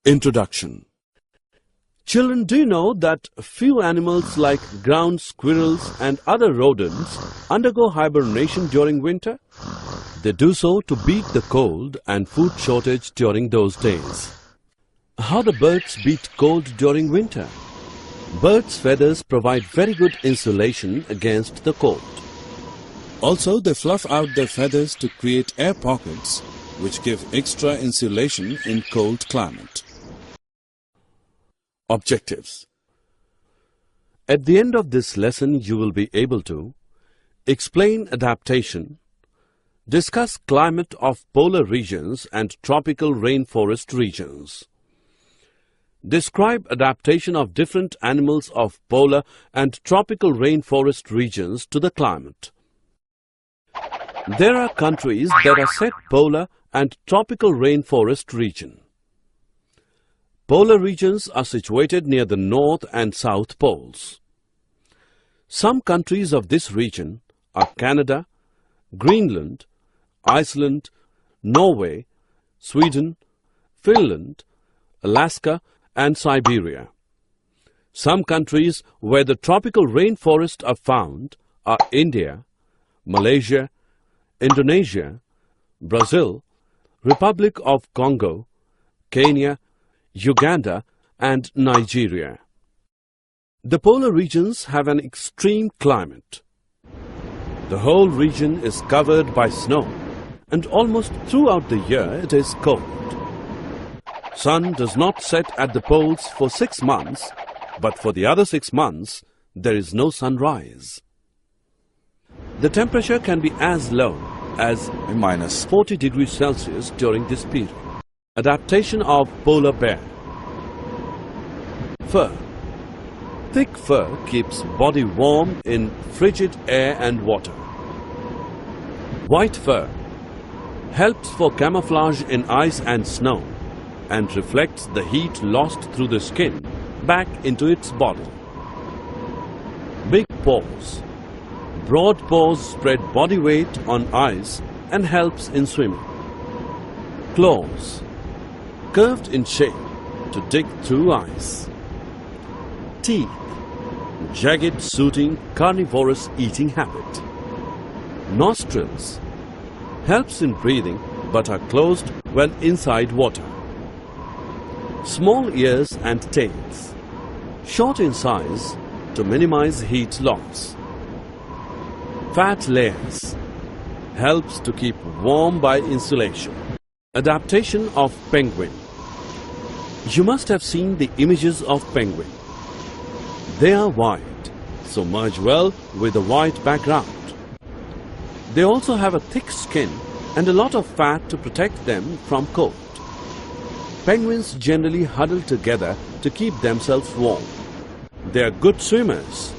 Introduction. Children, do you know that few animals like ground squirrels and other rodents undergo hibernation during winter? They do so to beat the cold and food shortage during those days. How the birds beat cold during winter? Birds' feathers provide very good insulation against the cold. Also, they fluff out their feathers to create air pockets, which give extra insulation in cold climate. Objectives. At the end of this lesson, you will be able to explain adaptation, discuss climate of polar regions and tropical rainforest regions, describe adaptation of different animals of polar and tropical rainforest regions to the climate. There are countries that are set polar and tropical rainforest region. Polar regions are situated near the North and South Poles. Some countries of this region are Canada, Greenland, Iceland, Norway, Sweden, Finland, Alaska, and Siberia. Some countries where the tropical rainforests are found are India, Malaysia, Indonesia, Brazil, Republic of Congo, Kenya, Uganda, and Nigeria. The polar regions have an extreme climate. The whole region is covered by snow, and almost throughout the year it is cold. Sun does not set at the poles for 6 months, but for the other 6 months there is no sunrise. The temperature can be as low as minus 40 degrees Celsius during this period. Adaptation of polar bear. Fur. Thick fur keeps body warm in frigid air and water. White fur helps for camouflage in ice and snow and reflects the heat lost through the skin back into its body. Big paws. Broad paws spread body weight on ice and helps in swimming. Claws. Curved in shape to dig through ice. Teeth. Jagged suiting carnivorous eating habit. Nostrils. Helps in breathing but are closed when inside water. Small ears and tails. Short in size to minimize heat loss. Fat layers. Helps to keep warm by insulation. Adaptation of penguin. You must have seen the images of penguin. They are white, so merge well with the white background. They also have a thick skin and a lot of fat to protect them from cold. Penguins generally huddle together to keep themselves warm. They are good swimmers.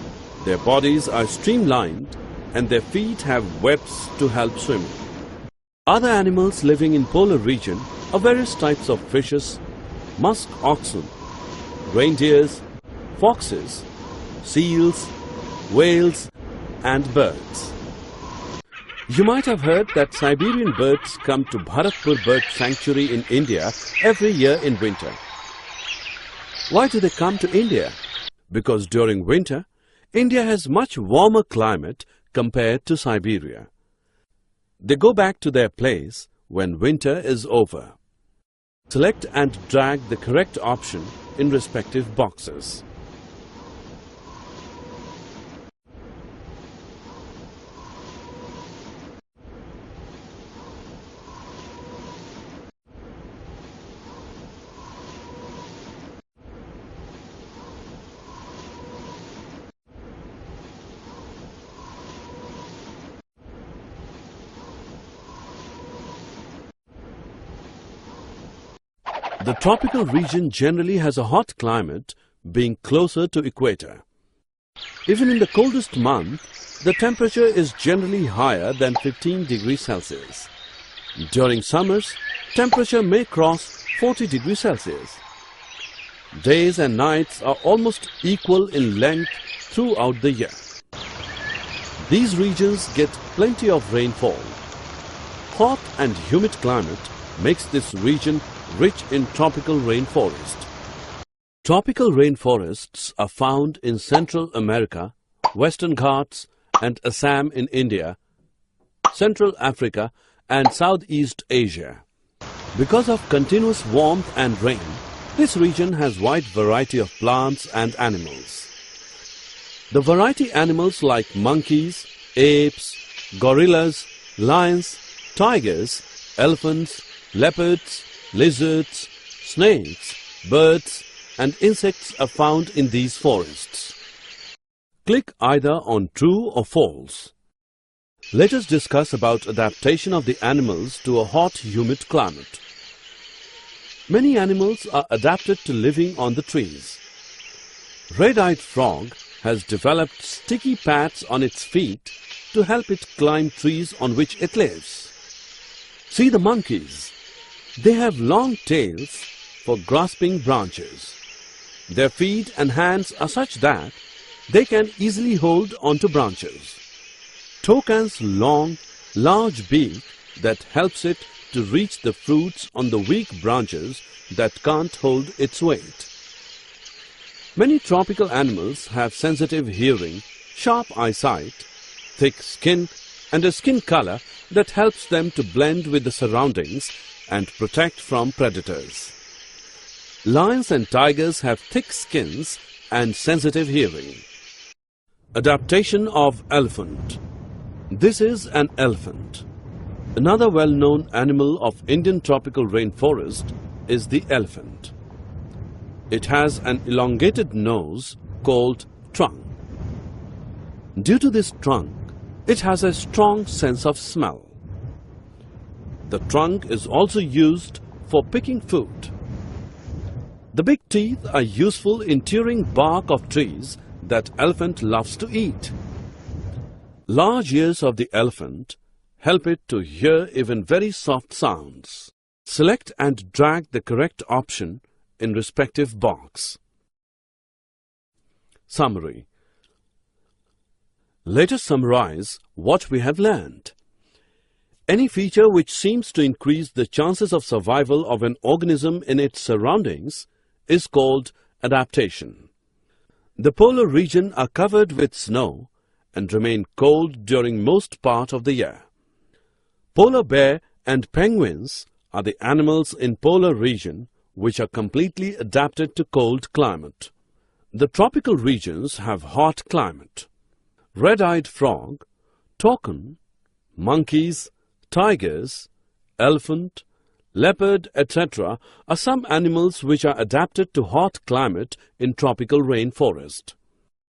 Their bodies are streamlined and their feet have webs to help swimming. Other animals living in polar region are various types of fishes, musk oxen, reindeers, foxes, seals, whales, and birds. You might have heard that Siberian birds come to Bharatpur Bird Sanctuary in India every year in winter. Why do they come to India? Because during winter, India has much warmer climate compared to Siberia. They go back to their place when winter is over. Select and drag the correct option in respective boxes. The tropical region generally has a hot climate, being closer to equator. Even in the coldest month, the temperature is generally higher than 15 degrees Celsius. During summers, temperature may cross 40 degrees Celsius. Days and nights are almost equal in length throughout the year. These regions get plenty of rainfall. Hot and humid climate makes this region rich in tropical rainforest. Tropical rainforests are found in Central America, Western Ghats and Assam in India, Central Africa and Southeast Asia. Because of continuous warmth and rain, this region has wide variety of plants and animals. The variety animals like monkeys, apes, gorillas, lions, tigers, elephants, leopards, lizards, snakes, birds and insects are found in these forests. Click either on true or false. Let us discuss about adaptation of the animals to a hot, humid climate. Many animals are adapted to living on the trees. Red-eyed frog has developed sticky pads on its feet to help it climb trees on which it lives. See the monkeys. They have long tails for grasping branches. Their feet and hands are such that they can easily hold onto branches. Toucan's long, large beak that helps it to reach the fruits on the weak branches that can't hold its weight. Many tropical animals have sensitive hearing, sharp eyesight, thick skin and a skin color that helps them to blend with the surroundings and protect from predators. Lions and tigers have thick skins and sensitive hearing. Adaptation of elephant. This is an elephant. Another well-known animal of Indian tropical rainforest is the elephant. It has an elongated nose called trunk. Due to this trunk, it has a strong sense of smell. The trunk is also used for picking food. The big teeth are useful in tearing bark of trees that elephant loves to eat. Large ears of the elephant help it to hear even very soft sounds. Select and drag the correct option in respective box. Summary. Let us summarize what we have learned. Any feature which seems to increase the chances of survival of an organism in its surroundings is called adaptation. The polar region are covered with snow and remain cold during most part of the year. Polar bear and penguins are the animals in polar region which are completely adapted to cold climate. The tropical regions have hot climate. Red-eyed frog, toucan, monkeys, tigers, elephant, leopard, etc. are some animals which are adapted to hot climate in tropical rainforest.